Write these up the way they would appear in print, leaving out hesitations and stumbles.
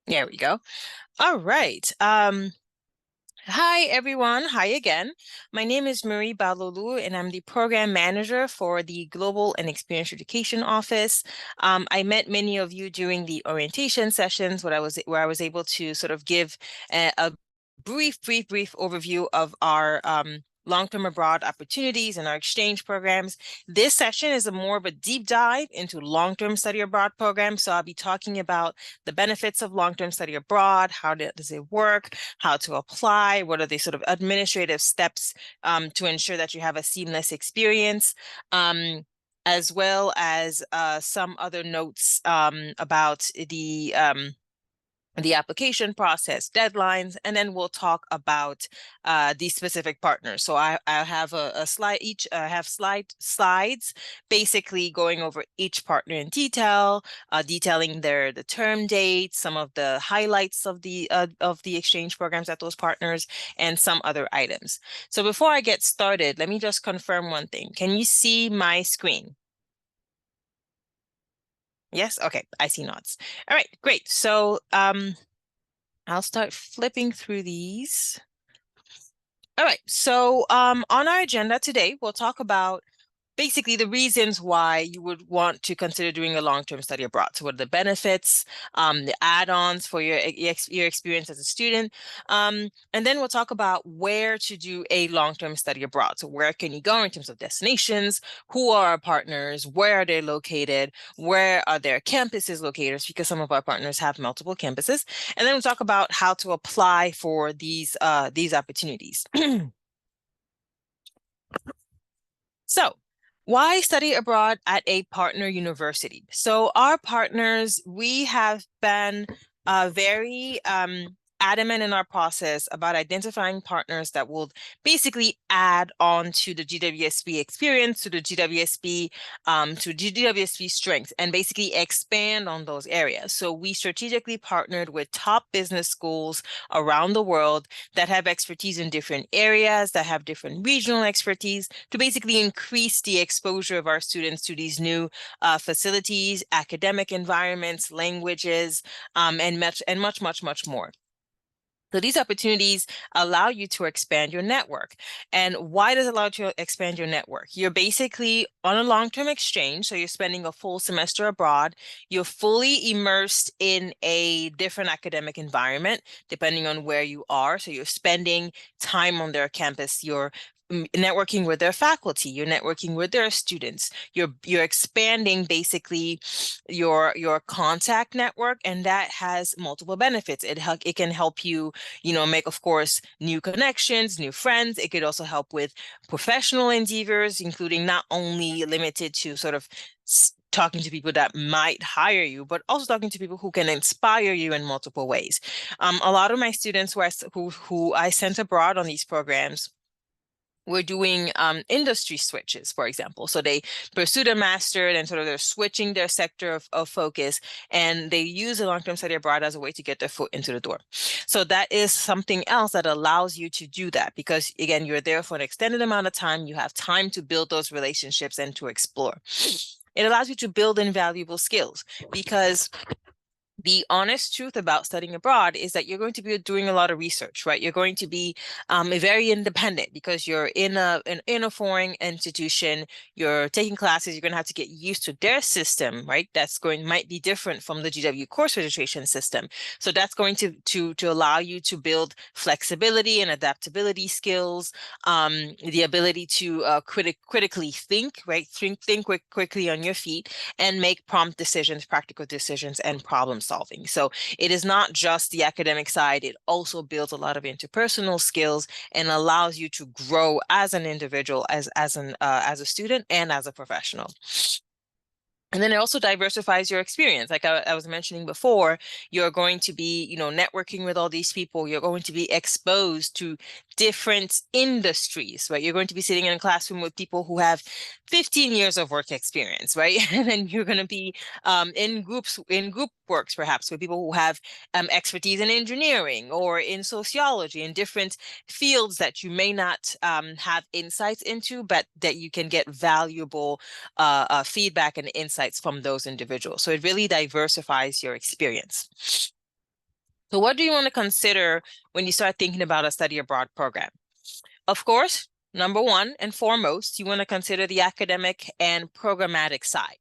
There we go. All right. Hi, everyone. Hi again. My name is Marie Balolu, and I'm the program manager for the Global and Experiential Education Office. I met many of you during the orientation sessions, where I was able to sort of give a brief overview of our long-term abroad opportunities and our exchange programs. This session is more of a deep dive into long-term study abroad programs. So I'll be talking about the benefits of long-term study abroad, how does it work, how to apply, what are the sort of administrative steps to ensure that you have a seamless experience. As well as some other notes about the application process, deadlines, and then we'll talk about these specific partners. So I have a slide each. I have slides basically going over each partner in detail, detailing the term dates, some of the highlights of the exchange programs at those partners, and some other items. So before I get started, let me just confirm one thing. Can you see my screen? Yes? Okay, I see nods. All right, great. So I'll start flipping through these. All right, so on our agenda today, we'll talk about basically the reasons why you would want to consider doing a long-term study abroad. So what are the benefits, the add-ons for your experience as a student, and then we'll talk about where to do a long-term study abroad. So where can you go in terms of destinations, who are our partners, where are they located, where are their campuses located, because some of our partners have multiple campuses, and then we'll talk about how to apply for these opportunities. So, why study abroad at a partner university? So, our partners, we have been very adamant in our process about identifying partners that will basically add on to the GWSP experience, to the GWSP strengths, and basically expand on those areas. So, we strategically partnered with top business schools around the world that have expertise in different areas, that have different regional expertise, to basically increase the exposure of our students to these new facilities, academic environments, languages, and much more. So these opportunities allow you to expand your network. And why does it allow you to expand your network? You're basically on a long-term exchange, so you're spending a full semester abroad. You're fully immersed in a different academic environment, depending on where you are. So you're spending time on their campus. You're networking with their faculty, you're networking with their students, you're expanding basically your contact network, and that has multiple benefits. It can help you, make, of course, new connections, new friends. It could also help with professional endeavors, including not only limited to sort of talking to people that might hire you, but also talking to people who can inspire you in multiple ways. A lot of my students who I sent abroad on these programs, we're doing industry switches, for example. So they pursued a master and sort of they're switching their sector of focus, and they use a long-term study abroad as a way to get their foot into the door. So that is something else that allows you to do that, because again, you're there for an extended amount of time. You have time to build those relationships and to explore. It allows you to build invaluable skills, because the honest truth about studying abroad is that you're going to be doing a lot of research, right? You're going to be very independent, because you're in a foreign institution. You're taking classes. You're going to have to get used to their system, right? Might be different from the GW course registration system. So that's going to allow you to build flexibility and adaptability skills, the ability to critically think, right? Think quickly on your feet and make prompt decisions, practical decisions, and problem solving. So it is not just the academic side. It also builds a lot of interpersonal skills and allows you to grow as an individual, as a student, and as a professional. And then it also diversifies your experience. Like I was mentioning before, you're going to be, networking with all these people. You're going to be exposed to different industries, right? You're going to be sitting in a classroom with people who have 15 years of work experience, right? And then you're going to be in group works, perhaps, with people who have expertise in engineering or in sociology, in different fields that you may not have insights into, but that you can get valuable feedback and insights from those individuals. So it really diversifies your experience. So what do you want to consider when you start thinking about a study abroad program? Of course, number one and foremost, you want to consider the academic and programmatic side.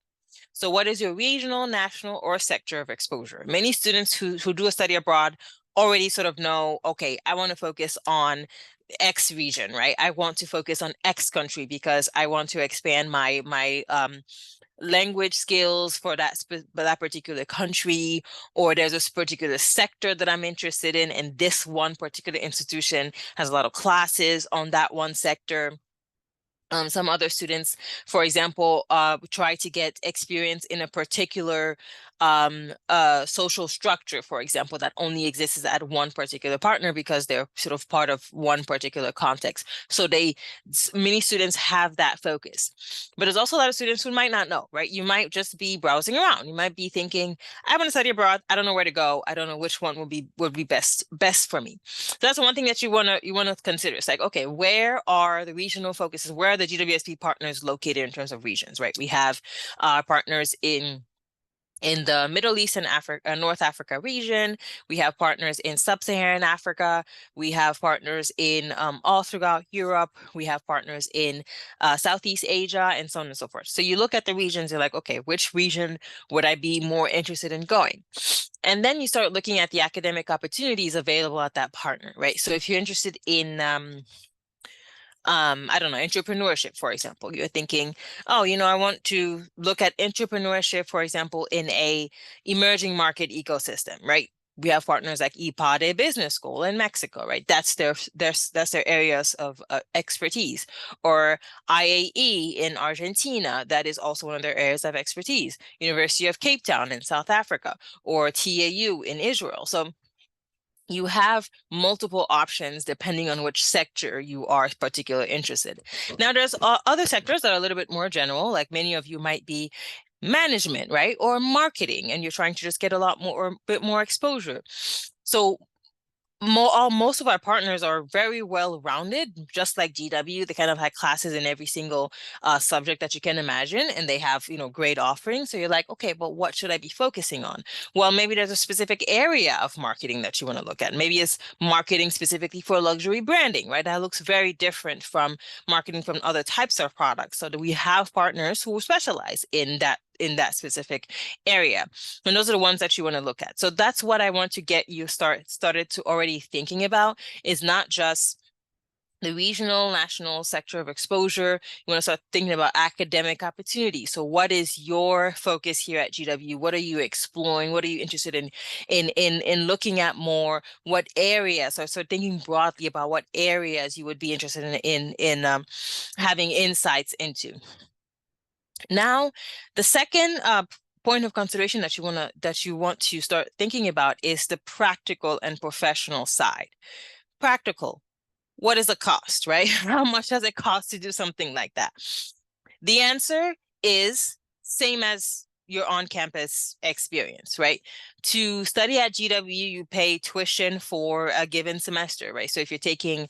So what is your regional, national, or sector of exposure? Many students who do a study abroad already sort of know, okay, I want to focus on X region, right? I want to focus on X country because I want to expand my language skills for that particular country, or there's a particular sector that I'm interested in, and this one particular institution has a lot of classes on that one sector. Some other students, for example, try to get experience in a particular social structure, for example, that only exists at one particular partner because they're sort of part of one particular context. So many students have that focus. But there's also a lot of students who might not know, right? You might just be browsing around. You might be thinking, I want to study abroad. I don't know where to go. I don't know which one would be best for me. So that's one thing that you wanna consider. It's like, okay, where are the regional focuses? Where are the GWSP partners located in terms of regions, right? We have partners in the Middle East and Africa, North Africa region. We have partners in Sub-Saharan Africa. We have partners in all throughout Europe. We have partners in Southeast Asia, and so on and so forth. So you look at the regions, you're like, okay, which region would I be more interested in going? And then you start looking at the academic opportunities available at that partner, right? So if you're interested in I don't know, entrepreneurship, for example. You're thinking, oh, I want to look at entrepreneurship, for example, in a emerging market ecosystem, right? We have partners like IPADE Business School in Mexico, right? That's their areas of expertise. Or IAE in Argentina, that is also one of their areas of expertise. University of Cape Town in South Africa, or TAU in Israel. So you have multiple options depending on which sector you are particularly interested. Now, there's other sectors that are a little bit more general, like many of you might be management, right? Or marketing, and you're trying to just get a lot more or a bit more exposure. So most of our partners are very well rounded, just like GW. They kind of have classes in every single subject that you can imagine, and they have great offerings. So you're like, okay, but what should I be focusing on? Well, maybe there's a specific area of marketing that you want to look at. Maybe it's marketing specifically for luxury branding, right? That looks very different from marketing from other types of products. So do we have partners who specialize in that specific area? And those are the ones that you want to look at. So that's what I want to get you started to already thinking about, is not just the regional, national sector of exposure. You want to start thinking about academic opportunities. So what is your focus here at GW? What are you exploring? What are you interested in looking at more? What areas? So start thinking broadly about what areas you would be interested in having insights into. Now, the second point of consideration that you want to start thinking about is the practical and professional side. Practical, what is the cost, right? How much does it cost to do something like that? The answer is same as your on-campus experience, right? To study at GW, you pay tuition for a given semester, right? So if you're taking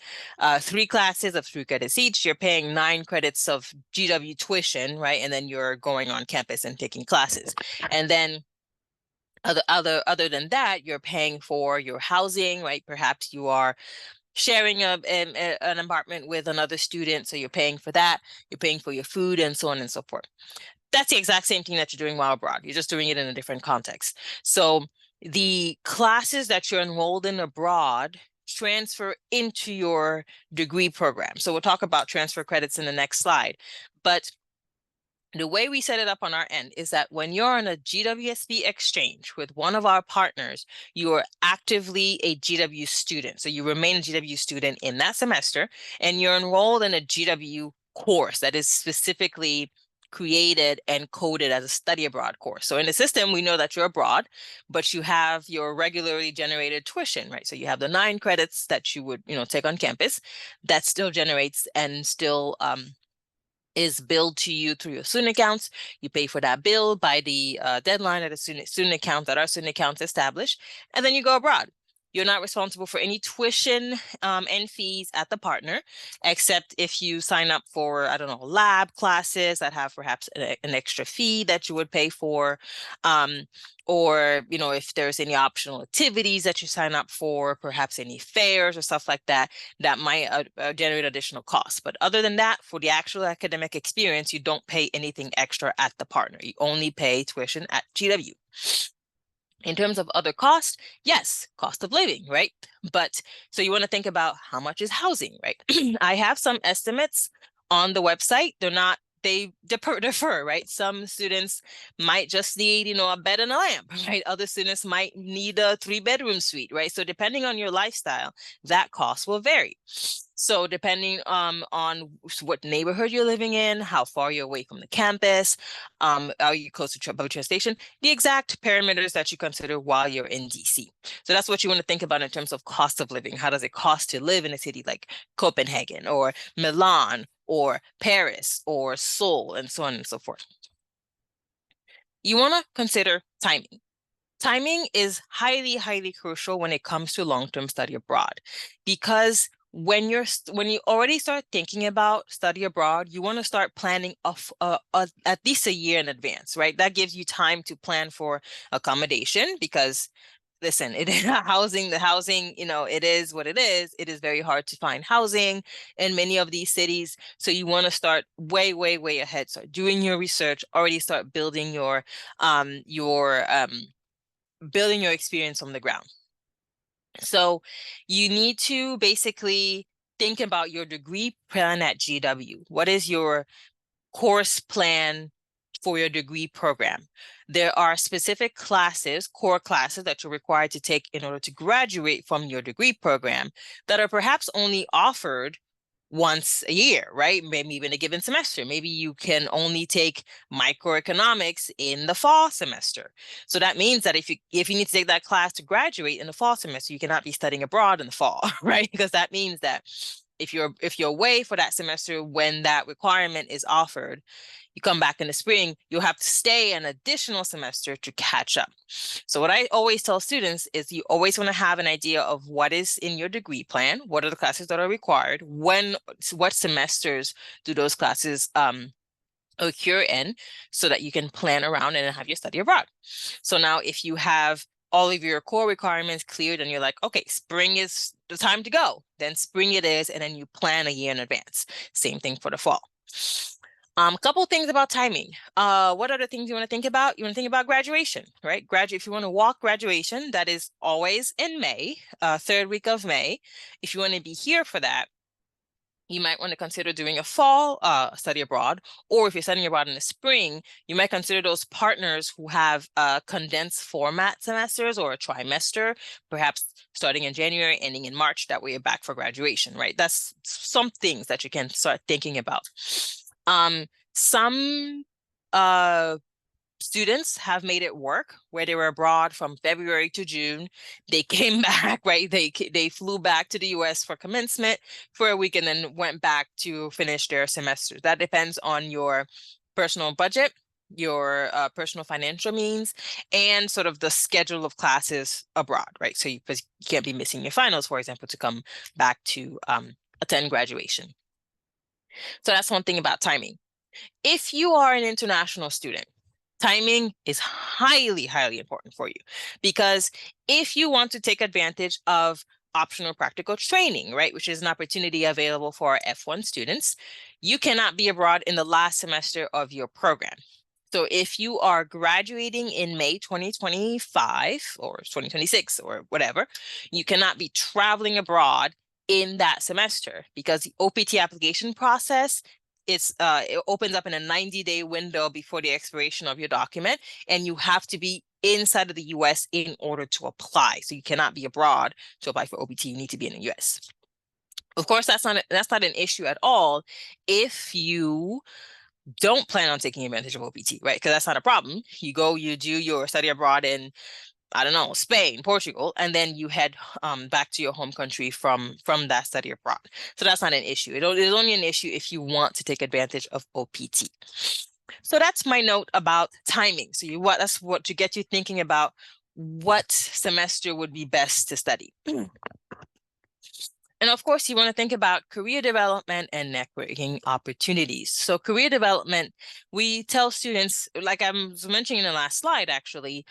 3 classes of 3 credits each, you're paying 9 credits of GW tuition, right? And then you're going on campus and taking classes. And then other than that, you're paying for your housing, right? Perhaps you are sharing an apartment with another student, so you're paying for that. You're paying for your food and so on and so forth. That's the exact same thing that you're doing while abroad. You're just doing it in a different context. So the classes that you're enrolled in abroad transfer into your degree program. So we'll talk about transfer credits in the next slide. But the way we set it up on our end is that when you're on a GWSP exchange with one of our partners, you are actively a GW student. So you remain a GW student in that semester, and you're enrolled in a GW course that is specifically created and coded as a study abroad course. So in the system, we know that you're abroad, but you have your regularly generated tuition, right? So you have the 9 credits that you would, take on campus that still generates and still is billed to you through your student accounts. You pay for that bill by the deadline that our student account established, and then you go abroad. You're not responsible for any tuition and fees at the partner, except if you sign up for, I don't know, lab classes that have perhaps an extra fee that you would pay for. Or, if there's any optional activities that you sign up for, perhaps any fairs or stuff like that, that might generate additional costs. But other than that, for the actual academic experience, you don't pay anything extra at the partner. You only pay tuition at GW. In terms of other costs, yes, cost of living, right? But so you want to think about how much is housing, right? I have some estimates on the website. They differ, right? Some students might just need, a bed and a lamp, right? Other students might need a 3-bedroom suite, right? So depending on your lifestyle, that cost will vary. So depending on what neighborhood you're living in, how far you're away from the campus, are you close to public transportation, the exact parameters that you consider while you're in DC. So that's what you want to think about in terms of cost of living. How does it cost to live in a city like Copenhagen or Milan or Paris or Seoul, and so on and so forth? You want to consider timing. Timing is highly, highly crucial when it comes to long-term study abroad, because when you already start thinking about study abroad, you want to start planning at least a year in advance, right? That gives you time to plan for accommodation, because listen, it is housing, the housing, it is what it is. It is very hard to find housing in many of these cities. So you want to start way, way, way ahead. Start doing your research, already start building your building your experience on the ground. So you need to basically think about your degree plan at GW. What is your course plan for your degree program? There are specific classes, core classes, that you're required to take in order to graduate from your degree program that are perhaps only offered once a year, right? Maybe even a given semester. Maybe you can only take microeconomics in the fall semester. So that means that if you need to take that class to graduate in the fall semester, you cannot be studying abroad in the fall, right? Because that means that if you're away for that semester when that requirement is offered, you come back in the spring, you'll have to stay an additional semester to catch up. So what I always tell students is you always want to have an idea of what is in your degree plan, what are the classes that are required, what semesters do those classes occur in, so that you can plan around and have your study abroad. So now if you have all of your core requirements cleared and you're like, okay, spring is the time to go, then spring it is, and then you plan a year in advance. Same thing for the fall. Couple things about timing. What other things you want to think about? You want to think about graduation, right? If you want to walk graduation, that is always in May, third week of May. If you want to be here for that, you might want to consider doing a fall study abroad, or if you're studying abroad in the spring, you might consider those partners who have condensed format semesters or a trimester, perhaps starting in January, ending in March. That way you're back for graduation, right? That's some things that you can start thinking about. Some students have made it work where they were abroad from February to June. They came back, right? They flew back to the US for commencement for a week and then went back to finish their semesters. That depends on your personal budget, your personal financial means, and sort of the schedule of classes abroad, right? So because you can't be missing your finals, for example, to come back to attend graduation. So that's one thing about timing. If you are an international student, timing is highly, highly important for you, because if you want to take advantage of optional practical training, right, which is an opportunity available for our F1 students, you cannot be abroad in the last semester of your program. So if you are graduating in May 2025 or 2026 or whatever, you cannot be traveling abroad in that semester, because the OPT application process, it opens up in a 90-day window before the expiration of your document, and you have to be inside of the US in order to apply. So you cannot be abroad to apply for OPT. You need to be in the US. Of course, that's not an issue at all if you don't plan on taking advantage of OPT, right? Because that's not a problem. You go, you do your study abroad in, I don't know, Spain, Portugal, and then you head back to your home country from that study abroad. So that's not an issue. It is only an issue if you want to take advantage of OPT. So that's my note about timing. So that's what to get you thinking about what semester would be best to study. And of course, you want to think about career development and networking opportunities. So career development, we tell students, like I was mentioning in the last slide, actually,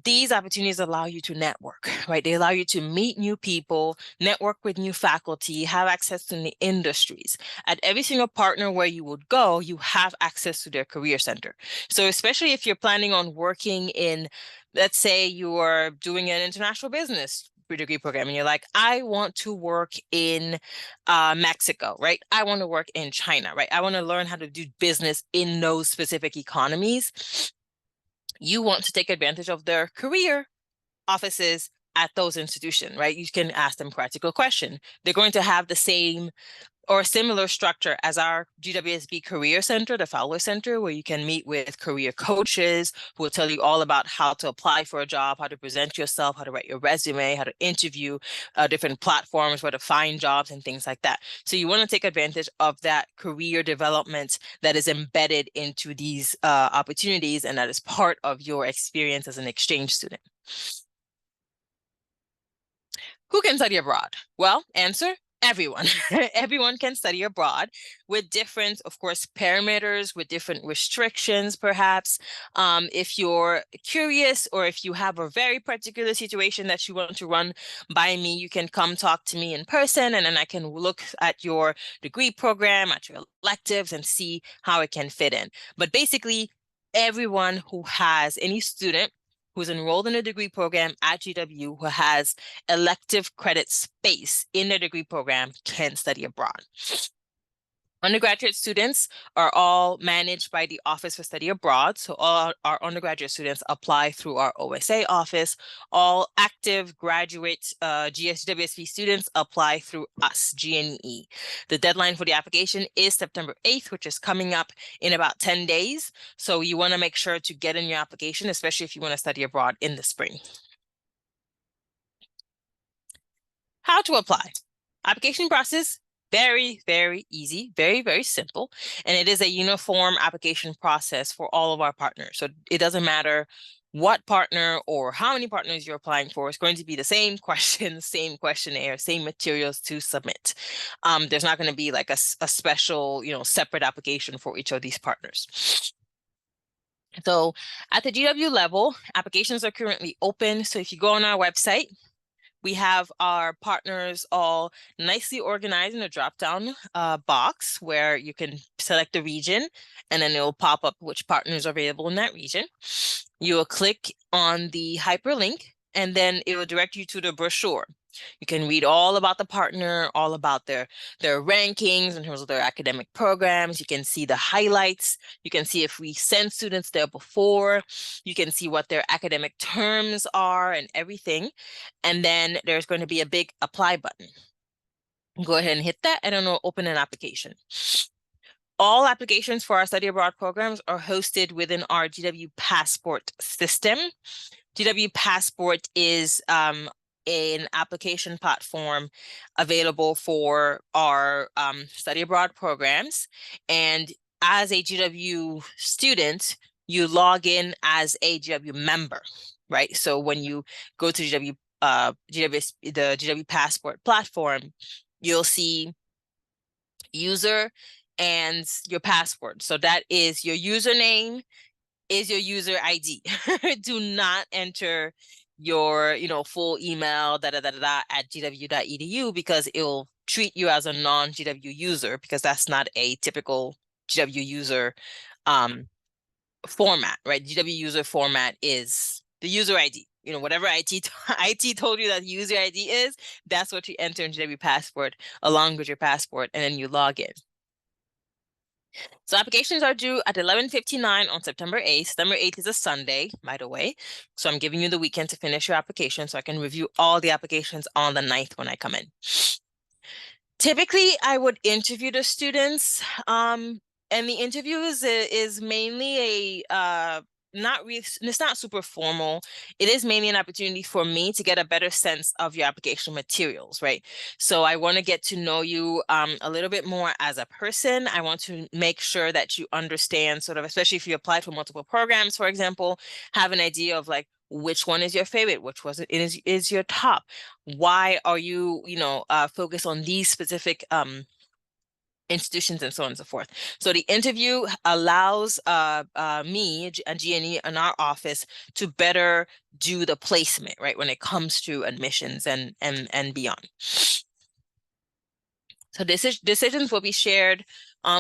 these opportunities allow you to network, right? They allow you to meet new people, network with new faculty, have access to the industries. At every single partner where you would go, you have access to their career center. So especially if you're planning on working in, let's say you are doing an international business degree program and you're like, I want to work in Mexico, right? I want to work in China, right? I want to learn how to do business in those specific economies. You want to take advantage of their career offices at those institutions, right? You can ask them practical question. They're going to have the same or similar structure as our GWSB Career Center, the Fowler Center, where you can meet with career coaches who will tell you all about how to apply for a job, how to present yourself, how to write your resume, how to interview, different platforms where to find jobs and things like that. So you want to take advantage of that career development that is embedded into these opportunities and that is part of your experience as an exchange student. Who can study abroad? Well, answer, everyone. Everyone can study abroad with different, of course, parameters, with different restrictions, perhaps. If you're curious or if you have a very particular situation that you want to run by me, you can come talk to me in person, and then I can look at your degree program, at your electives, and see how it can fit in. But basically, everyone who has any student who's enrolled in a degree program at GW who has elective credit space in their degree program can study abroad. Undergraduate students are all managed by the Office for Study Abroad. So all our undergraduate students apply through our OSA office. All active graduate GWSB students apply through us, GNE. The deadline for the application is September 8th, which is coming up in about 10 days. So you want to make sure to get in your application, especially if you want to study abroad in the spring. How to apply. Application process, very, very easy, very, very simple. And it is a uniform application process for all of our partners. So it doesn't matter what partner or how many partners you're applying for. It's going to be the same questions, same questionnaire, same materials to submit. There's not going to be like a special, separate application for each of these partners. So at the GW level, applications are currently open. So if you go on our website, we have our partners all nicely organized in a drop-down box where you can select the region, and then it will pop up which partners are available in that region. You will click on the hyperlink, and then it will direct you to the brochure. You can read all about the partner, all about their rankings in terms of their academic programs. You can see the highlights. You can see if we sent students there before. You can see what their academic terms are and everything. And then there's going to be a big apply button. Go ahead and hit that, and then it'll open an application. All applications for our study abroad programs are hosted within our GW Passport system. GW Passport is an application platform available for our study abroad programs. And as a GW student, you log in as a GW member, right? So when you go to the GW Passport platform, you'll see user and your password. So that is your username, is your user ID. Do not enter your, full email, at gw.edu, because it'll treat you as a non-GW user, because that's not a typical GW user format, right? GW user format is the user ID. Whatever IT told you that user ID is, that's what you enter in GW Passport along with your passport, and then you log in. So applications are due at 11:59 on September 8th. September 8th is a Sunday, by the way. So I'm giving you the weekend to finish your application so I can review all the applications on the 9th when I come in. Typically, I would interview the students, and the interview is mainly it's not super formal. It is mainly an opportunity for me to get a better sense of your application materials, right? So I want to get to know you a little bit more as a person. I want to make sure that you understand sort of, especially if you apply for multiple programs, for example, have an idea of like Which one is your favorite? Which was it is your top? Why are you, focused on these specific institutions and so on and so forth. So the interview allows me, a GNE in our office, to better do the placement, right, when it comes to admissions and beyond. So decisions will be shared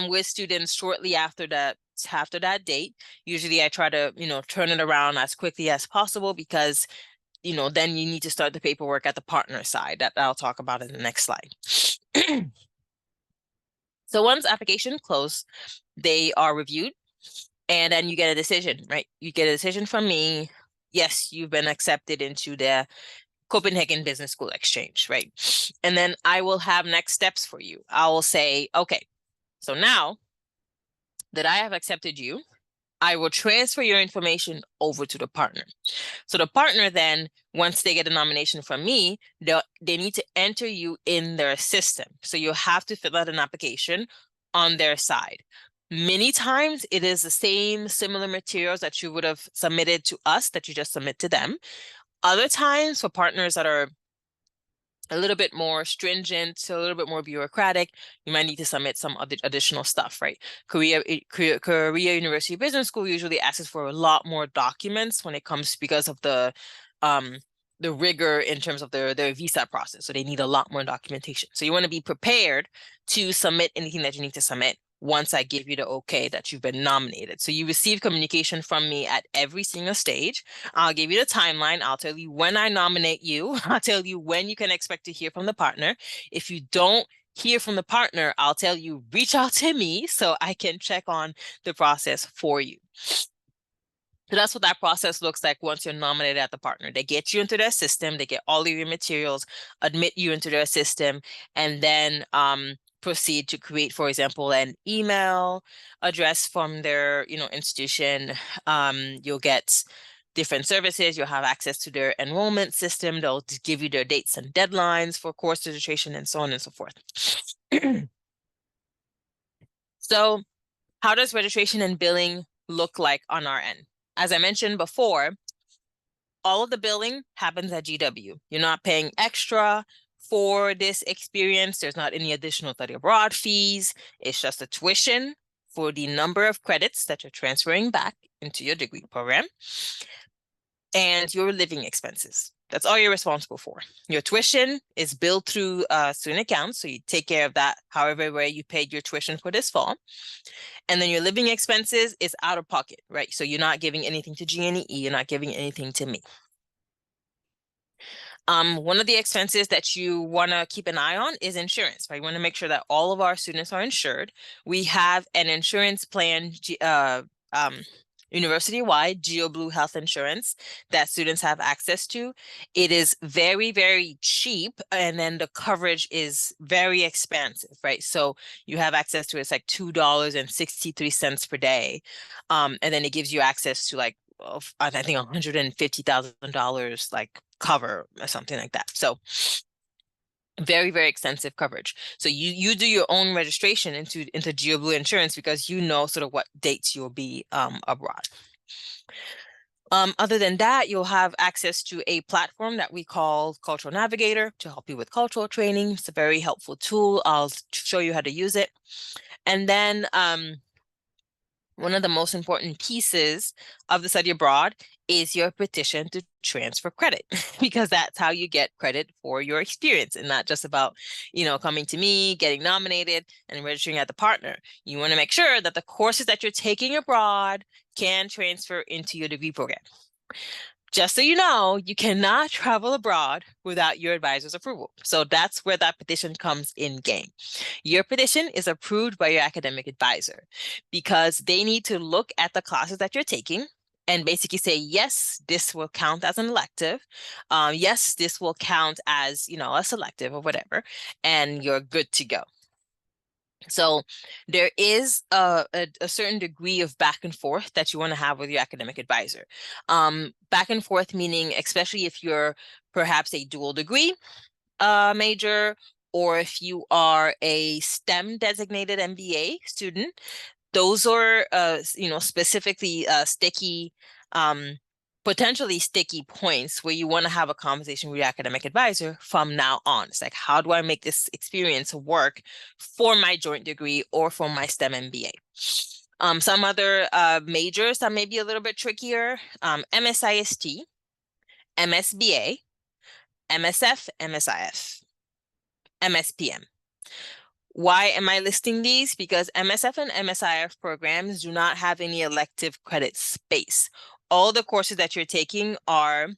with students shortly after that date. Usually I try to, turn it around as quickly as possible because, then you need to start the paperwork at the partner side that I'll talk about in the next slide. So once application closed, they are reviewed and then you get a decision, right? You get a decision from me. Yes, you've been accepted into the Copenhagen Business School Exchange, right? And then I will have next steps for you. I will say, okay, so now that I have accepted you, I will transfer your information over to the partner. So the partner then, once they get a nomination from me, they need to enter you in their system. So you have to fill out an application on their side. Many times it is the same similar materials that you would have submitted to us that you just submit to them. Other times for partners that are a little bit more stringent, a little bit more bureaucratic, you might need to submit some additional stuff, right? Korea University Business School usually asks for a lot more documents when it comes because of the rigor in terms of their visa process. So they need a lot more documentation. So you want to be prepared to submit anything that you need to submit once I give you the okay that you've been nominated. So you receive communication from me at every single stage. I'll give you the timeline. I'll tell you when I nominate you. I'll tell you when you can expect to hear from the partner. If you don't hear from the partner, I'll tell you, reach out to me so I can check on the process for you. So that's what that process looks like once you're nominated at the partner. They get you into their system, they get all of your materials, admit you into their system, and then proceed to create, for example, an email address from their, institution. You'll get different services. You'll have access to their enrollment system. They'll give you their dates and deadlines for course registration and so on and so forth. So how does registration and billing look like on our end? As I mentioned before, all of the billing happens at GW. You're not paying extra for this experience. There's not any additional study abroad fees. It's just a tuition for the number of credits that you're transferring back into your degree program and your living expenses. That's all you're responsible for. Your tuition is billed through student accounts, so you take care of that however way you paid your tuition for this fall. And then your living expenses is out of pocket, right? So you're not giving anything to GNE, you're not giving anything to me. One of the expenses that you want to keep an eye on is insurance, right? You want to make sure that all of our students are insured. We have an insurance plan, university-wide GeoBlue health insurance that students have access to. It is very, very cheap, and then the coverage is very expansive, right? So you have access to it's like $2.63 per day, and then it gives you access to like I think $150,000 like cover or something like that. So very, very extensive coverage. So you do your own registration into GeoBlue Insurance because you know sort of what dates you'll be abroad. Other than that, you'll have access to a platform that we call Cultural Navigator to help you with cultural training. It's a very helpful tool. I'll show you how to use it. And then one of the most important pieces of the study abroad is your petition to transfer credit, because that's how you get credit for your experience and not just about, coming to me, getting nominated and registering at the partner. You want to make sure that the courses that you're taking abroad can transfer into your degree program. Just so you know, you cannot travel abroad without your advisor's approval. So that's where that petition comes in game. Your petition is approved by your academic advisor because they need to look at the classes that you're taking and basically say, yes, this will count as an elective. Yes, this will count as, a selective or whatever, and you're good to go. So there is a certain degree of back and forth that you want to have with your academic advisor. Back and forth meaning, especially if you're perhaps a dual degree major, or if you are a STEM designated MBA student, those are, specifically sticky potentially sticky points where you want to have a conversation with your academic advisor from now on. It's like, how do I make this experience work for my joint degree or for my STEM MBA? Some other majors that may be a little bit trickier, MSIST, MSBA, MSF, MSIF, MSPM. Why am I listing these? Because MSF and MSIF programs do not have any elective credit space. All the courses that you're taking are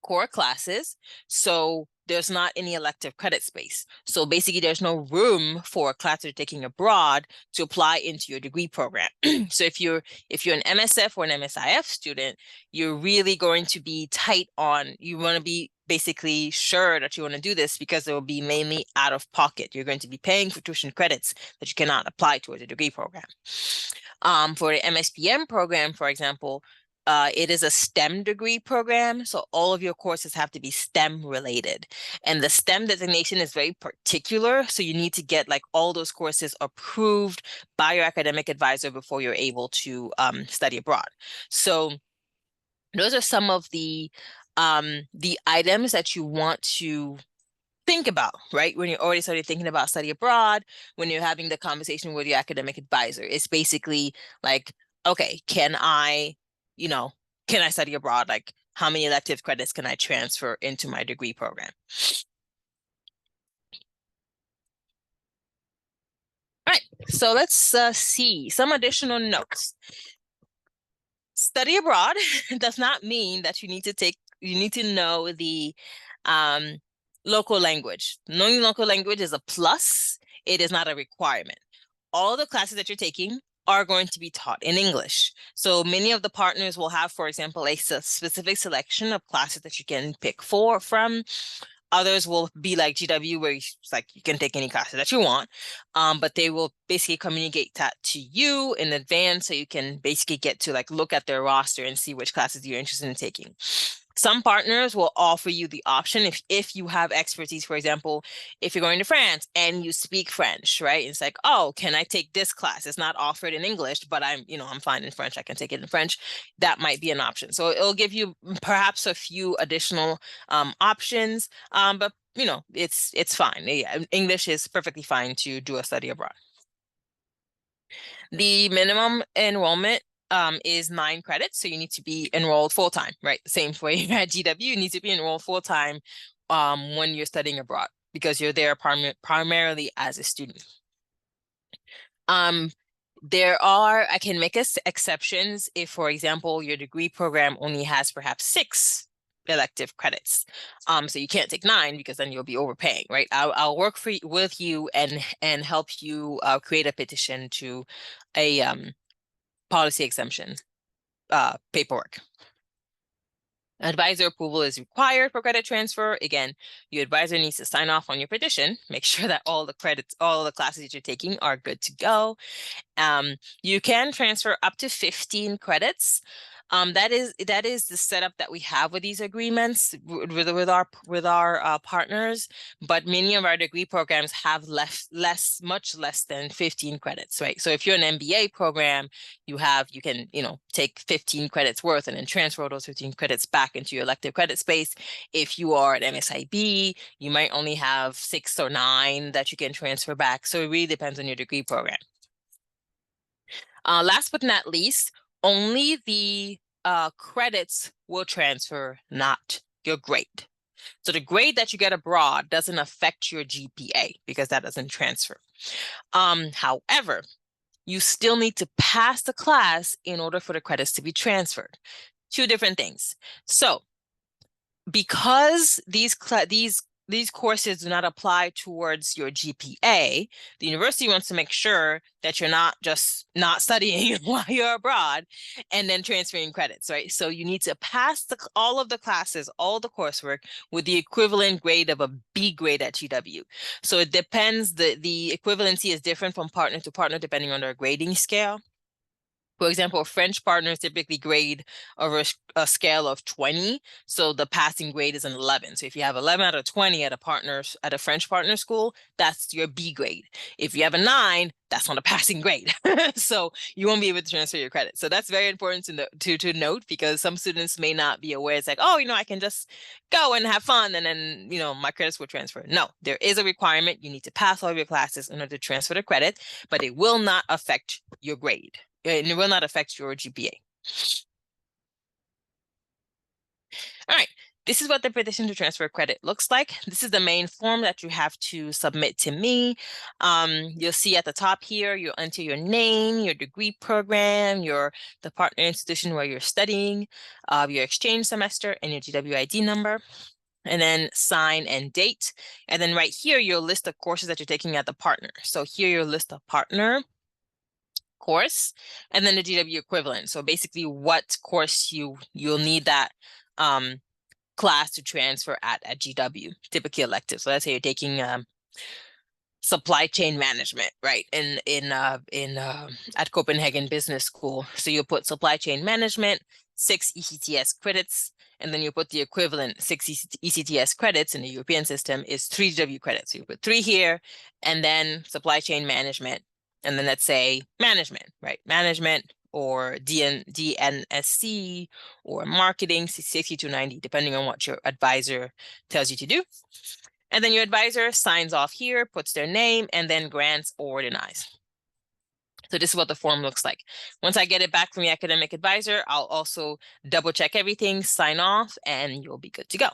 core classes, so there's not any elective credit space. So basically, there's no room for a class you're taking abroad to apply into your degree program. So if you're an MSF or an MSIF student, you're really going to be tight on, you want to be basically sure that you want to do this because it will be mainly out of pocket. You're going to be paying for tuition credits that you cannot apply towards a degree program. For the MSPM program, for example, it is a STEM degree program, so all of your courses have to be STEM related. And the STEM designation is very particular, so you need to get like all those courses approved by your academic advisor before you're able to study abroad. So those are some of the items that you want to think about, right? When you're already started thinking about study abroad, when you're having the conversation with your academic advisor, it's basically like, okay, can I study abroad? Like, how many elective credits can I transfer into my degree program? All right, so let's see some additional notes. Study abroad does not mean that you need to know the local language. Knowing local language is a plus. It is not a requirement. All the classes that you're taking are going to be taught in English. So many of the partners will have, for example, a specific selection of classes that you can pick from. Others will be like GW, where it's like you can take any classes that you want, but they will basically communicate that to you in advance so you can basically get to like look at their roster and see which classes you're interested in taking. Some partners will offer you the option if you have expertise, for example, if you're going to France and you speak French, right? It's like, oh, can I take this class? It's not offered in English, but I'm fine in French. I can take it in French. That might be an option. So it'll give you perhaps a few additional options, but it's fine. Yeah, English is perfectly fine to do a study abroad. The minimum enrollment is 9 credits, so you need to be enrolled full-time, right? Same way at GW, you need to be enrolled full-time when you're studying abroad because you're there primarily as a student. I can make exceptions if, for example, your degree program only has perhaps 6 elective credits. So you can't take 9 because then you'll be overpaying, right? I'll work with you and help you create a petition to a policy exemption paperwork. Advisor approval is required for credit transfer. Again, your advisor needs to sign off on your petition, make sure that all the classes that you're taking are good to go. You can transfer up to 15 credits. That is the setup that we have with these agreements with our partners. But many of our degree programs have much less than 15 credits, right? So if you're an MBA program, you can take 15 credits worth and then transfer those 15 credits back into your elective credit space. If you are at MSIB, you might only have 6 or 9 that you can transfer back. So it really depends on your degree program. Last but not least, only the credits will transfer, not your grade. So the grade that you get abroad doesn't affect your GPA because that doesn't transfer. However, you still need to pass the class in order for the credits to be transferred. 2 different things. So because these courses do not apply towards your GPA, the university wants to make sure that you're not just not studying while you're abroad and then transferring credits, right? So you need to pass all of the classes, all the coursework with the equivalent grade of a B grade at GW. So it depends, the equivalency is different from partner to partner depending on their grading scale. For example, French partners typically grade over a scale of 20. So the passing grade is an 11. So if you have 11 out of 20 at a French partner school, that's your B grade. If you have a 9, that's not a passing grade. So you won't be able to transfer your credit. So that's very important to note, because some students may not be aware. It's like, oh, I can just go and have fun and then, my credits will transfer. No, there is a requirement. You need to pass all of your classes in order to transfer the credit, but it will not affect your grade. It will not affect your GPA. All right. This is what the petition to transfer credit looks like. This is the main form that you have to submit to me. You'll see at the top here, you'll enter your name, your degree program, the partner institution where you're studying, your exchange semester, and your GWID number, and then sign and date. And then right here, you'll list the courses that you're taking at the partner. So here you'll list the partner course, and then the GW equivalent. So basically what course you'll need that class to transfer at GW, typically elective. So let's say you're taking supply chain management, right? At Copenhagen Business School. So you'll put supply chain management, 6 ECTS credits, and then you put the equivalent 6 ECTS credits in the European system is 3 GW credits. So you put 3 here, and then supply chain management, and then let's say management, right? Management or DNSC or marketing, 60 to 90, depending on what your advisor tells you to do. And then your advisor signs off here, puts their name, and then grants or denies. So this is what the form looks like. Once I get it back from the academic advisor, I'll also double check everything, sign off, and you'll be good to go.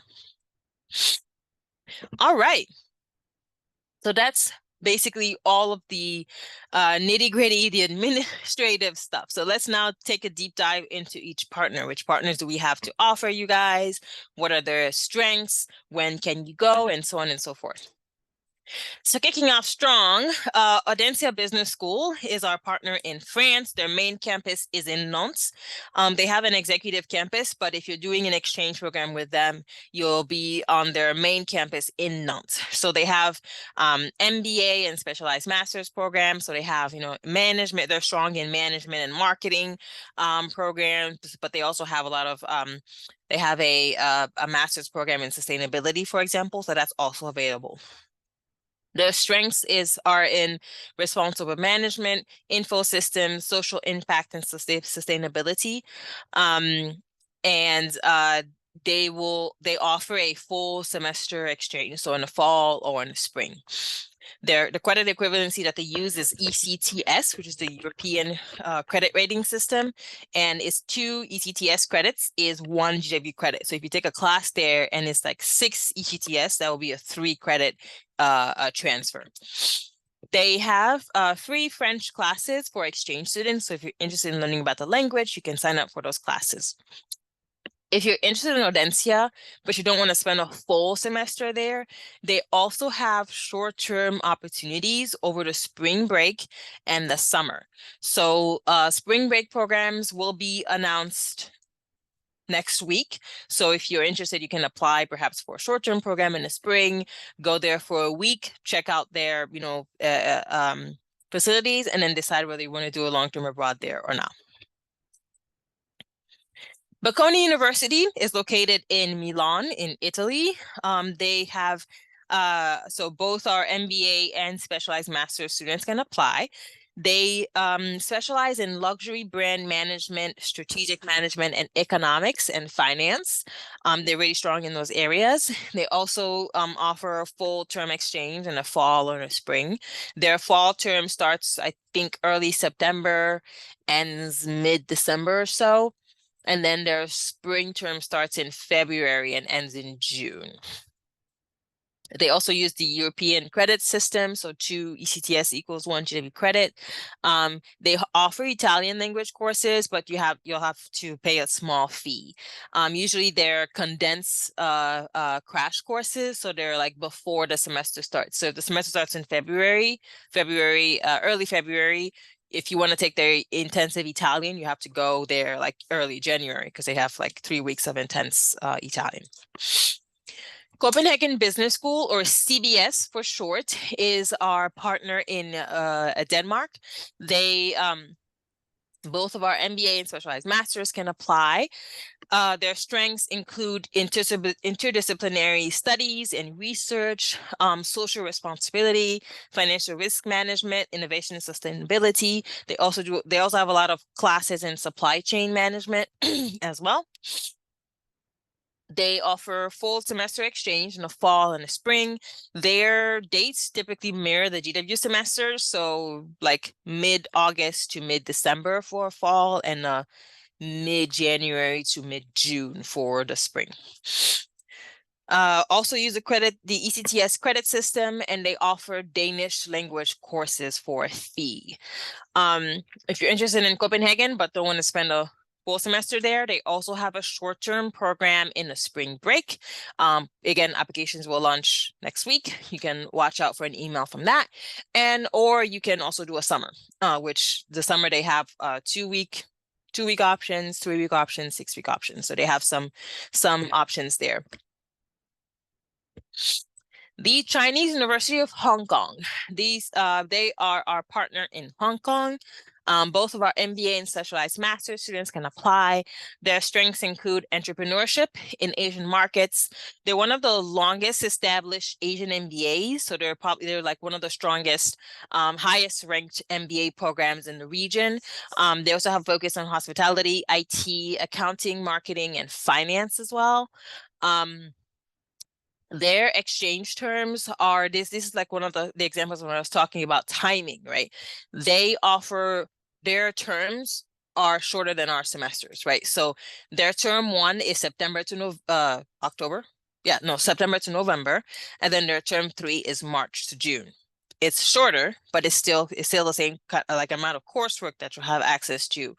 All right. So that's basically all of the nitty-gritty, the administrative stuff. So let's now take a deep dive into each partner. Which partners do we have to offer you guys? What are their strengths? When can you go? And so on and so forth. So kicking off strong, Audencia Business School is our partner in France. Their main campus is in Nantes. They have an executive campus, but if you're doing an exchange program with them, you'll be on their main campus in Nantes. So they have MBA and specialized master's programs. So they have, management. They're strong in management and marketing programs, but they also have a lot of they have a master's program in sustainability, for example. So that's also available. Their strengths are in responsible management, info systems, social impact, and sustainability. They offer a full semester exchange, so in the fall or in the spring. The credit equivalency that they use is ECTS, which is the European credit rating system, and it's 2 ECTS credits is 1 GW credit. So if you take a class there and it's like 6 ECTS, that will be a 3 credit transfer. They have free French classes for exchange students. So if you're interested in learning about the language, you can sign up for those classes. If you're interested in Audencia, but you don't want to spend a full semester there, they also have short-term opportunities over the spring break and the summer. So spring break programs will be announced next week. So if you're interested, you can apply perhaps for a short-term program in the spring, go there for a week, check out their, facilities, and then decide whether you want to do a long-term abroad there or not. Bocconi University is located in Milan, in Italy. They have, so both our MBA and specialized master's students can apply. They specialize in luxury brand management, strategic management, and economics and finance. They're really strong in those areas. They also offer a full term exchange in the fall or the spring. Their fall term starts, I think, early September, ends mid-December or so. And then their spring term starts in February and ends in June. They also use the European credit system, so 2 ECTS equals 1 GW credit. They offer Italian language courses, but you'll have to pay a small fee. Usually they're condensed crash courses, so they're like before the semester starts. So if the semester starts in early February. If you want to take their intensive Italian, you have to go there like early January because they have like 3 weeks of intense Italian. Copenhagen Business School, or CBS for short, is our partner in Denmark. They Both of our MBA and specialized masters can apply. Their strengths include interdisciplinary studies and research, social responsibility, financial risk management, innovation and sustainability. They also have a lot of classes in supply chain management as well. They offer full semester exchange in the fall and the spring. Their dates typically mirror the GW semester, so like mid-August to mid-December for fall and mid-January to mid-June for the spring. Also use the ECTS credit system, and they offer Danish language courses for a fee. If you're interested in Copenhagen but don't want to spend a full semester there, they also have a short-term program in the spring break. Again, applications will launch next week. You can watch out for an email from that. Or you can also do a summer, which the summer they have 2-week options, 3-week options, 6-week options. So they have some options there. The Chinese University of Hong Kong. They are our partner in Hong Kong. Both of our MBA and specialized master students can apply. Their strengths include entrepreneurship in Asian markets. They're one of the longest established Asian MBAs, so they're like one of the strongest, highest ranked MBA programs in the region. They also have focus on hospitality, IT, accounting, marketing, and finance as well. Their exchange terms are this is like one of the examples when I was talking about timing, right? Their terms are shorter than our semesters, right? So their term 1 is September to October. Yeah, no, September to November. And then their term 3 is March to June. It's shorter, but it's still the same like amount of coursework that you'll have access to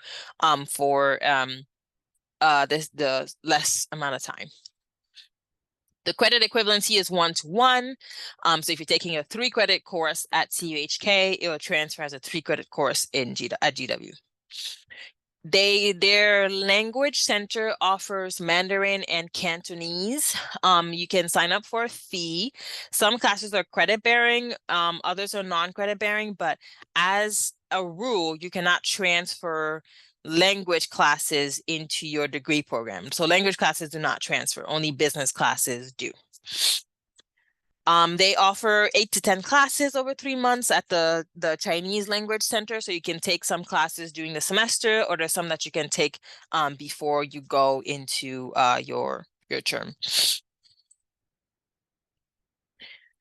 for the less amount of time. The credit equivalency is 1-to-1. So if you're taking a 3-credit course at CUHK, it will transfer as a 3-credit course at GW. Their language center offers Mandarin and Cantonese. You can sign up for a fee. Some classes are credit bearing, others are non-credit bearing, but as a rule, you cannot transfer language classes into your degree program. So language classes do not transfer, only business classes do. They offer 8 to 10 classes over 3 months at the Chinese Language Center. So you can take some classes during the semester, or there's some that you can take before you go into your term.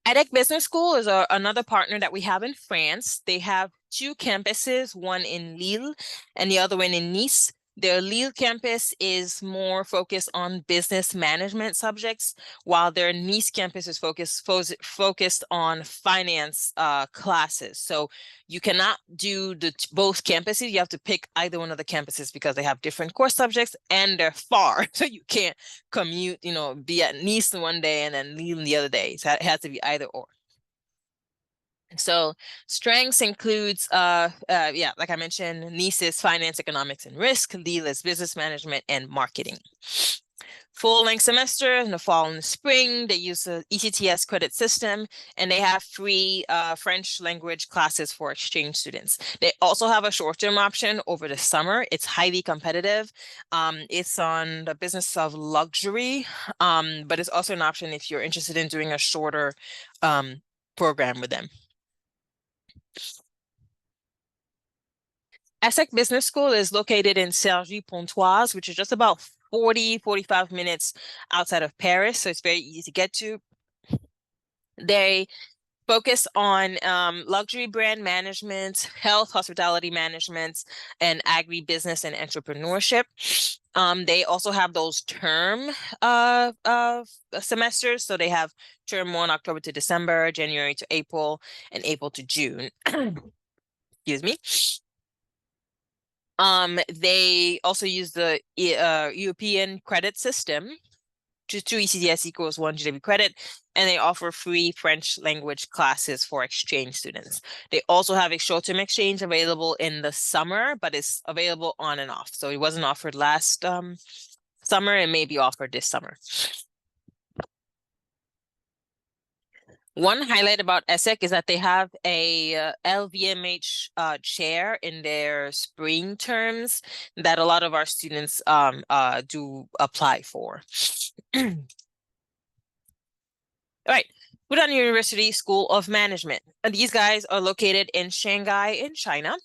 EDHEC Business School is another partner that we have in France. They have 2 campuses, one in Lille and the other one in Nice. Their Lille campus is more focused on business management subjects, while their Nice campus is focused on finance classes. So you cannot do both campuses. You have to pick either one of the campuses because they have different course subjects and they're far. So you can't commute, be at Nice one day and then Lille the other day. So it has to be either or. So strengths includes, like I mentioned, Nice is finance, economics, and risk. Lille is business management and marketing. Full-length semester in the fall and the spring. They use the ECTS credit system, and they have free French language classes for exchange students. They also have a short-term option over the summer. It's highly competitive. It's on the business of luxury, but it's also an option if you're interested in doing a shorter program with them. ESSEC Business School is located in Cergy-Pontoise, which is just about 45 minutes outside of Paris. So it's very easy to get to. They focus on luxury brand management, health, hospitality management, and agribusiness and entrepreneurship. They also have those term semesters. So they have term 1, October to December, January to April, and April to June. Excuse me. They also use the European credit system, just 2 ECTS equals 1 GW credit, and they offer free French language classes for exchange students. They also have a short-term exchange available in the summer, but it's available on and off. So it wasn't offered last summer and may be offered this summer. One highlight about ESSEC is that they have a LVMH chair in their spring terms that a lot of our students do apply for. All right, Fudan University School of Management. These guys are located in Shanghai in China.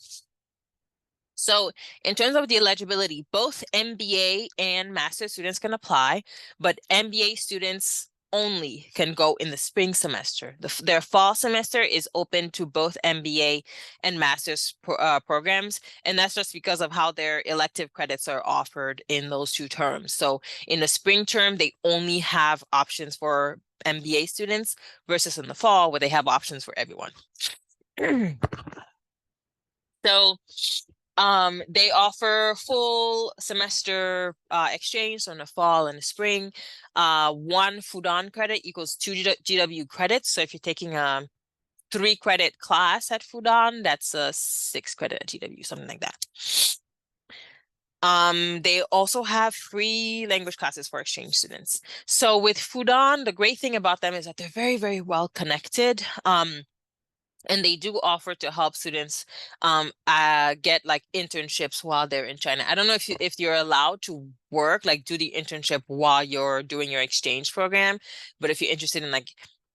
So in terms of the eligibility, both MBA and master students can apply, but MBA students only can go in the spring semester. Their fall semester is open to both MBA and master's programs, and that's just because of how their elective credits are offered in those two terms. So in the spring term, they only have options for MBA students versus in the fall where they have options for everyone. So they offer full semester exchange, so in the fall and the spring. One Fudan credit equals 2 GW credits. So if you're taking a 3-credit class at Fudan, that's a 6-credit at GW, something like that. They also have free language classes for exchange students. So with Fudan, the great thing about them is that they're very, very well connected. And they do offer to help students get like internships while they're in China. I don't know if you're allowed to work, like do the internship while you're doing your exchange program, but if you're interested in like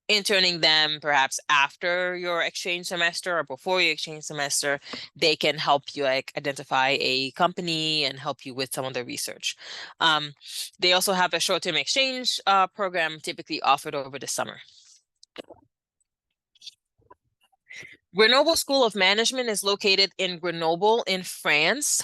interning them perhaps after your exchange semester or before your exchange semester, they can help you like identify a company and help you with some of the research. They also have a short-term exchange program typically offered over the summer. Grenoble School of Management is located in Grenoble in France.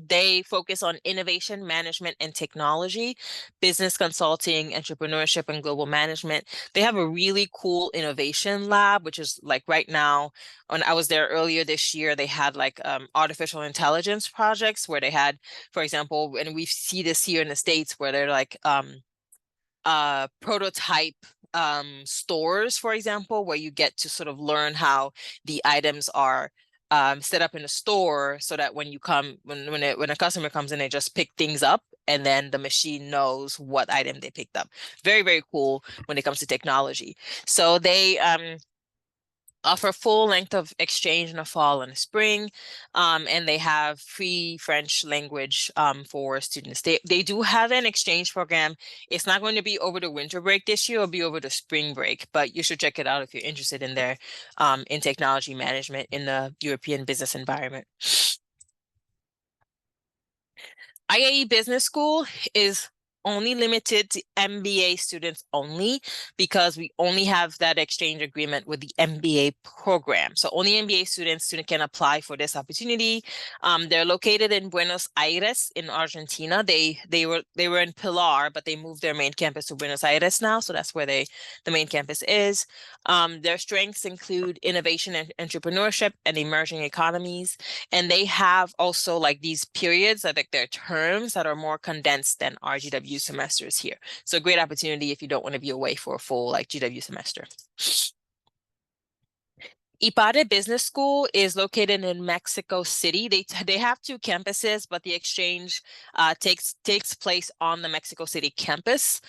They focus on innovation, management, and technology, business consulting, entrepreneurship, and global management. They have a really cool innovation lab, which is like right now, when I was there earlier this year, they had like artificial intelligence projects where they had, for example, and we see this here in the States where they're like prototype stores, for example, where you get to sort of learn how the items are set up in a store so that when you come, when a customer comes in, they just pick things up and then the machine knows what item they picked up. Very, very cool when it comes to technology. So they offer full length of exchange in the fall and the spring, and they have free French language for students. They do have an exchange program. It's not going to be over the winter break this year, it'll be over the spring break, but you should check it out if you're interested in their in technology management in the European business environment. IAE Business School is only limited to MBA students only because we only have that exchange agreement with the MBA program. So only MBA students can apply for this opportunity. They're located in Buenos Aires in Argentina. They were in Pilar, but they moved their main campus to Buenos Aires now. So that's where the main campus is. Their strengths include innovation and entrepreneurship and emerging economies. And they have also like these periods, I think they're terms that are more condensed than our GW semesters here. So great opportunity if you don't want to be away for a full like GW semester. IPADE Business School is located in Mexico City. They have 2 campuses, but the exchange takes place on the Mexico City campus.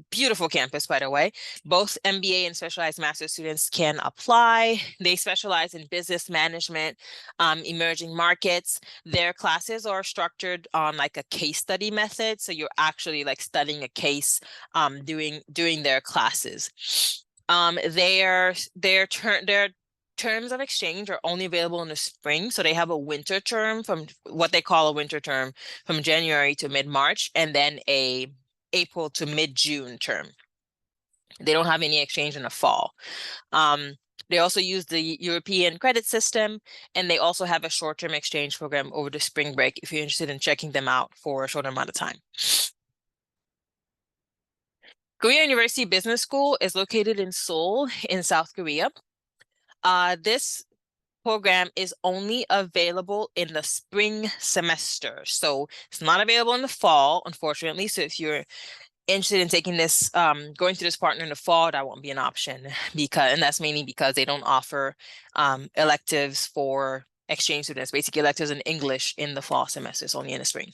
Beautiful campus, by the way. Both MBA and specialized master students can apply. They specialize in business management, emerging markets. Their classes are structured on like a case study method. So you're actually like studying a case, doing their classes. Their terms of exchange are only available in the spring. So they have a winter term from what they call a winter term from January to mid-March, and then a April to mid-June term. They don't have any exchange in the fall. They also use the European credit system, and they also have a short-term exchange program over the spring break if you're interested in checking them out for a short amount of time. Korea University Business School is located in Seoul in South Korea. This program is only available in the spring semester. So it's not available in the fall, unfortunately. So if you're interested in taking this, going through this partner in the fall, that won't be an option and that's mainly because they don't offer electives for exchange students, basically electives in English in the fall semester. It's only in the spring.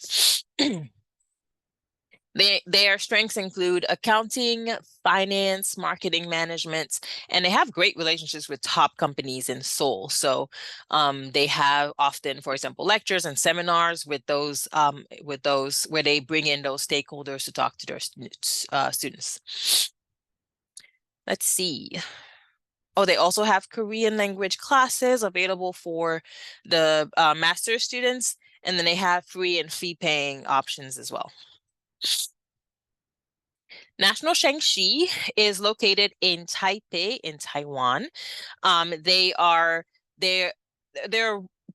Their strengths include accounting, finance, marketing management, and they have great relationships with top companies in Seoul. So they have often, for example, lectures and seminars with those where they bring in those stakeholders to talk to their students. Let's see. Oh, they also have Korean language classes available for the master's students, and then they have free and fee-paying options as well. National Shangxi is located in Taipei in Taiwan. They are they're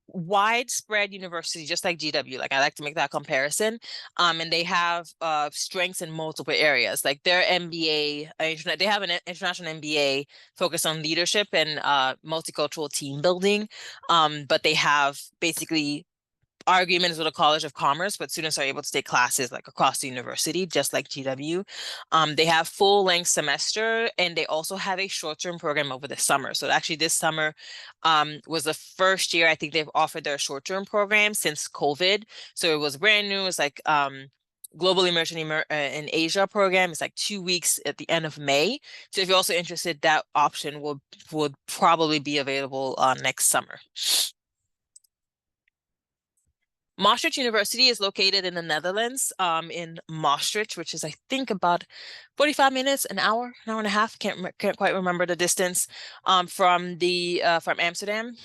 widespread university, just like GW. Like I like to make that comparison. And they have strengths in multiple areas. Like their MBA, they have an international MBA focused on leadership and multicultural team building. But they have basically our agreement is with a College of Commerce, but students are able to take classes like across the university, just like GW. They have full length semester, and they also have a short-term program over the summer. So actually this summer was the first year I think they've offered their short-term program since COVID. So it was brand new. It's like Global Immersion in Asia program. It's like 2 weeks at the end of May. So if you're also interested, that option would probably be available next summer. Maastricht University is located in the Netherlands, in Maastricht, which is I think about 45 minutes, an hour and a half. Can't quite remember the distance from Amsterdam.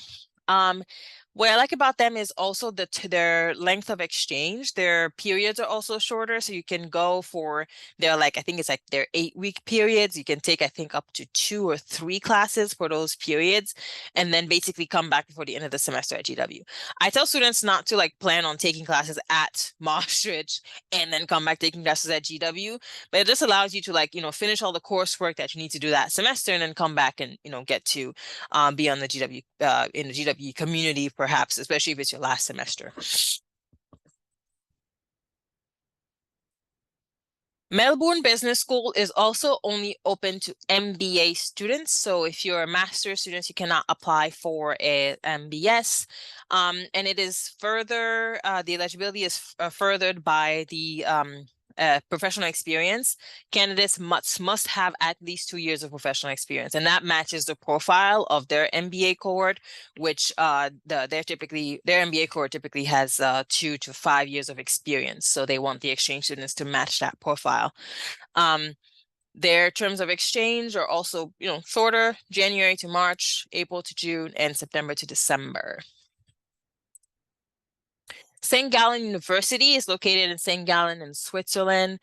What I like about them is also their length of exchange. Their periods are also shorter, so you can go for their I think it's like their 8-week periods. You can take I think up to 2 or 3 classes for those periods, and then basically come back before the end of the semester at GW. I tell students not to plan on taking classes at Maastricht and then come back taking classes at GW, but it just allows you to finish all the coursework that you need to do that semester and then come back and get to be on the GW in the GW community, perhaps, especially if it's your last semester. Melbourne Business School is also only open to MBA students. So if you're a master's student, you cannot apply for a MBS. And it is further, the eligibility is furthered by the professional experience. Candidates must have at least 2 years of professional experience, and that matches the profile of their MBA cohort, which their MBA cohort typically has 2 to 5 years of experience. So they want the exchange students to match that profile. Their terms of exchange are also, shorter: January to March, April to June, and September to December. St. Gallen University is located in St. Gallen in Switzerland.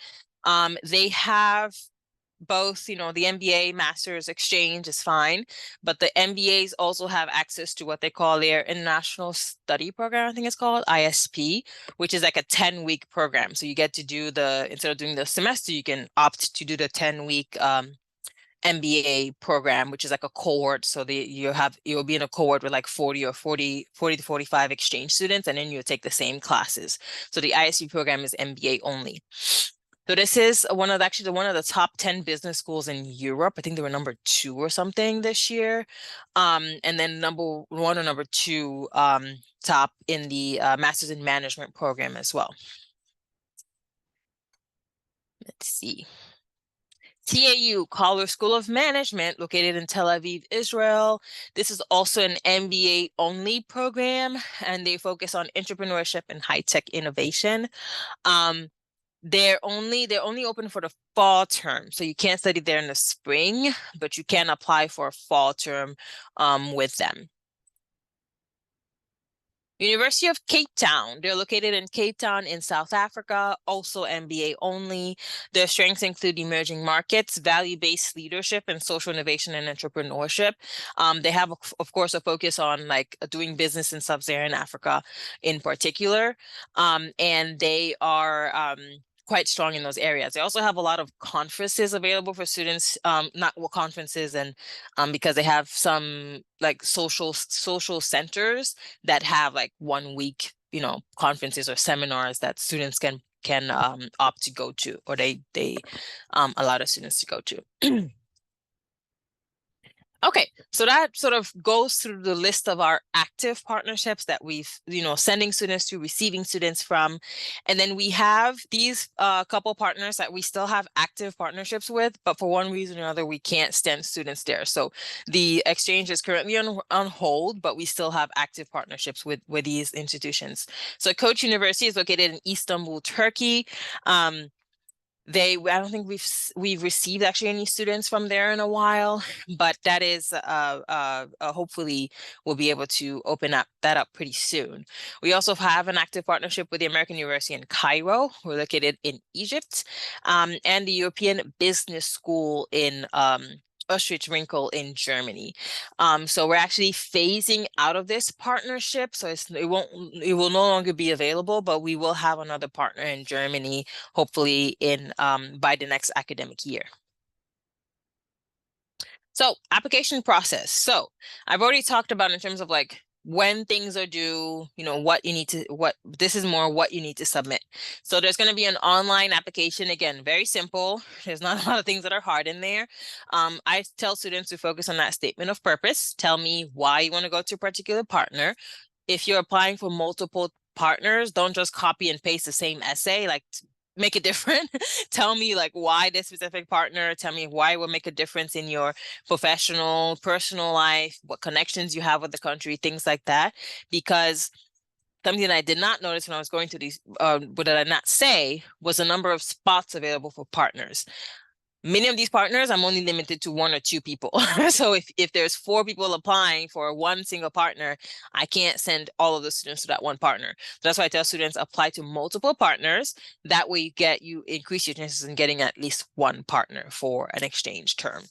They have both, the MBA master's exchange is fine, but the MBAs also have access to what they call their International Study Program, I think it's called ISP, which is like a 10-week program. So you get to do instead of doing the semester, you can opt to do the 10-week MBA program, which is like a cohort. So you'll be in a cohort with like 40 to 45 exchange students, and then you'll take the same classes. So the ISP program is MBA only. So this is one of the top 10 business schools in Europe. I think they were number 2 or something this year. And then number 1 or number 2 top in the Masters in Management program as well. Let's see. TAU, College School of Management, located in Tel Aviv, Israel. This is also an MBA only program, and they focus on entrepreneurship and high-tech innovation. They're only open for the fall term, so you can't study there in the spring, but you can apply for a fall term with them. University of Cape Town. They're located in Cape Town in South Africa, also MBA only. Their strengths include emerging markets, value-based leadership, and social innovation and entrepreneurship. They have, of course, a focus on doing business in Sub-Saharan Africa in particular. And they are quite strong in those areas. They also have a lot of conferences available for students, conferences, and because they have some social centers that have 1 week, conferences or seminars that students can opt to go to, or they allow the students to go to. Okay, so that sort of goes through the list of our active partnerships that we've, sending students to, receiving students from. And then we have these couple partners that we still have active partnerships with, but for one reason or another, we can't send students there. So the exchange is currently on hold, but we still have active partnerships with these institutions. So Koç University is located in Istanbul, Turkey. I don't think we've received actually any students from there in a while, but that is hopefully we'll be able to open that up pretty soon. We also have an active partnership with the American University in Cairo. We're located in Egypt, and the European Business School in Österreich-Winkel in Germany. So we're actually phasing out of this partnership, so it will no longer be available, but we will have another partner in Germany, hopefully in by the next academic year. So application process. So I've already talked about in terms of like when things are due, this is more what you need to submit. So there's going to be an online application. Again, very simple. There's not a lot of things that are hard in there. I tell students to focus on that statement of purpose. Tell me why you want to go to a particular partner. If you're applying for multiple partners, don't just copy and paste the same essay. Like, make it different. Tell me like why this specific partner. Tell me why it will make a difference in your professional, personal life, what connections you have with the country, things like that. Because something that I did not notice when I was going through these, what did I not say, was the number of spots available for partners. Many of these partners, I'm only limited to 1 or 2 people. So if there's 4 people applying for one single partner, I can't send all of the students to that one partner. So that's why I tell students apply to multiple partners. That way you increase your chances in getting at least one partner for an exchange term.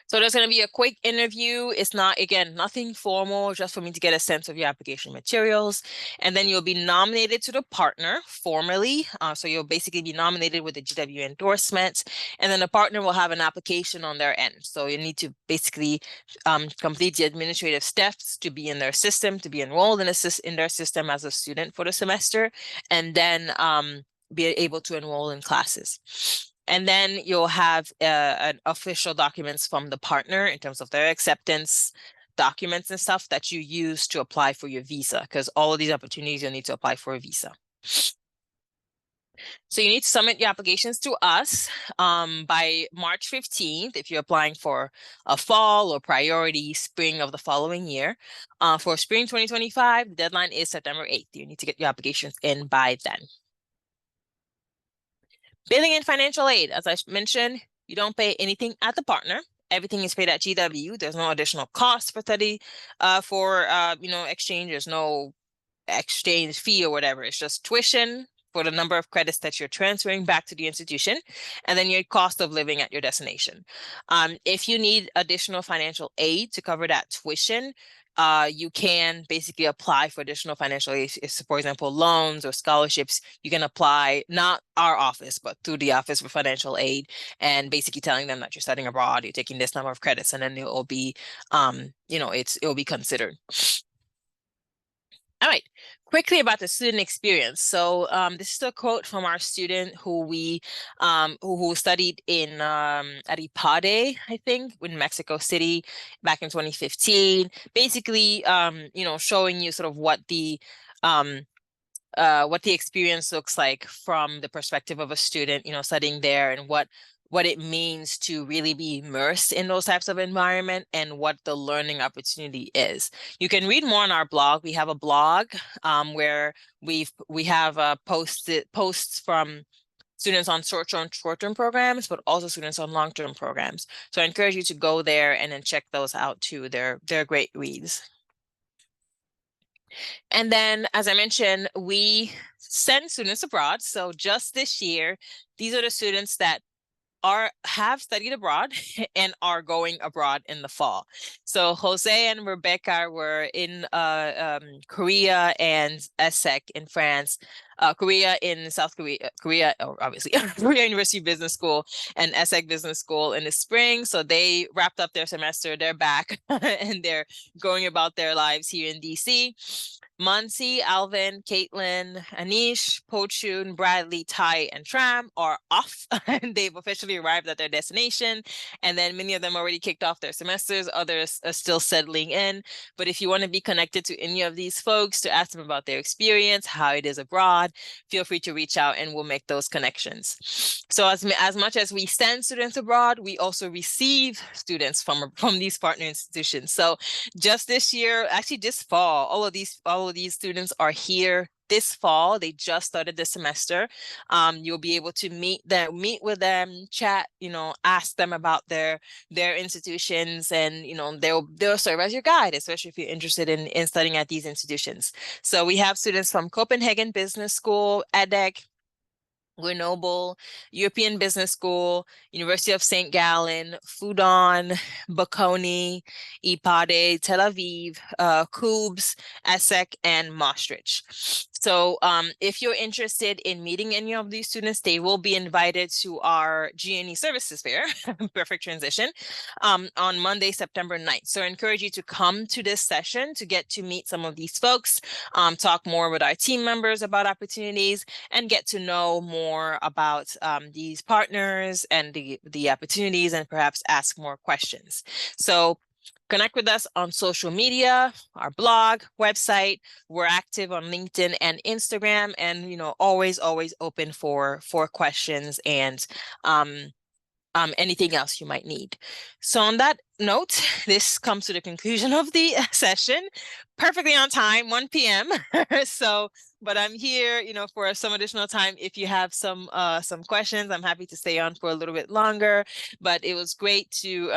So there's going to be a quick interview. It's not, again, nothing formal, just for me to get a sense of your application materials. And then you'll be nominated to the partner formally. So you'll basically be nominated with the GW endorsement. And then the partner will have an application on their end. So you need to basically complete the administrative steps to be in their system, to be enrolled in their system as a student for the semester, and then be able to enroll in classes. And then you'll have an official documents from the partner in terms of their acceptance documents and stuff that you use to apply for your visa, because all of these opportunities you'll need to apply for a visa. So you need to submit your applications to us by March 15th if you're applying for a fall or priority spring of the following year. For spring 2025, the deadline is September 8th. You need to get your applications in by then. Billing and financial aid, as I mentioned, you don't pay anything at the partner. Everything is paid at GW. There's no additional cost for study, exchange. There's no exchange fee or whatever. It's just tuition for the number of credits that you're transferring back to the institution, and then your cost of living at your destination. If you need additional financial aid to cover that tuition, you can basically apply for additional financial aid. If, for example, loans or scholarships, you can apply, not our office, but through the Office for Financial Aid, and basically telling them that you're studying abroad, you're taking this number of credits, and then it will be, it will be considered. All right, quickly about the student experience. So this is a quote from our student who who studied in at IPADE, I think, in Mexico City back in 2015. Basically, showing you sort of what the experience looks like from the perspective of a student, studying there, and what it means to really be immersed in those types of environment and what the learning opportunity is. You can read more on our blog. We have a blog where we have posts from students on short-term programs, but also students on long-term programs. So I encourage you to go there and then check those out too. They're great reads. And then, as I mentioned, we send students abroad. So just this year, these are the students that have studied abroad and are going abroad in the fall. So Jose and Rebecca were in Korea and ESSEC in France, Korea in South Korea, obviously, Korea University Business School and ESSEC Business School in the spring. So they wrapped up their semester, they're back, and they're going about their lives here in DC. Muncie, Alvin, Caitlin, Anish, Pochun, Bradley, Ty, and Tram are off. And they've officially arrived at their destination. And then many of them already kicked off their semesters. Others are still settling in. But if you want to be connected to any of these folks to ask them about their experience, how it is abroad, feel free to reach out and we'll make those connections. So as much as we send students abroad, we also receive students from these partner institutions. So just this year, actually this fall, all of these students are here this fall. They just started the semester. You'll be able to meet with them, chat, ask them about their institutions, and they'll serve as your guide, especially if you're interested in studying at these institutions. So we have students from Copenhagen Business School, EDHEC, Grenoble, European Business School, University of St. Gallen, Fudan, Bocconi, IPADE, Tel Aviv, KUBS, ESSEC, and Maastricht. So if you're interested in meeting any of these students, they will be invited to our GNE Services Fair, perfect transition, on Monday, September 9th. So I encourage you to come to this session to get to meet some of these folks, talk more with our team members about opportunities, and get to know more about these partners and the opportunities, and perhaps ask more questions. So connect with us on social media, our blog, website. We're active on LinkedIn and Instagram, and always open for questions and anything else you might need. So on that note, this comes to the conclusion of the session, perfectly on time, 1 p.m. So, but I'm here, for some additional time. If you have some questions, I'm happy to stay on for a little bit longer. But it was great to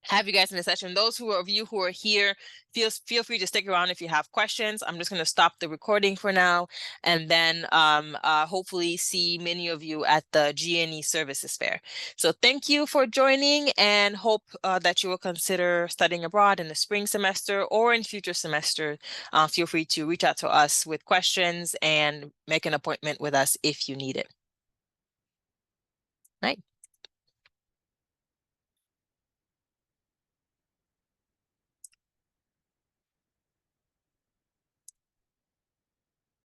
have you guys in the session. Those of you who are here, feel free to stick around if you have questions. I'm just going to stop the recording for now, and then hopefully see many of you at the GNE Services Fair. So thank you for joining, and hope that you will consider studying abroad in the spring semester or in future semester. Feel free to reach out to us with questions and make an appointment with us if you need it. All right.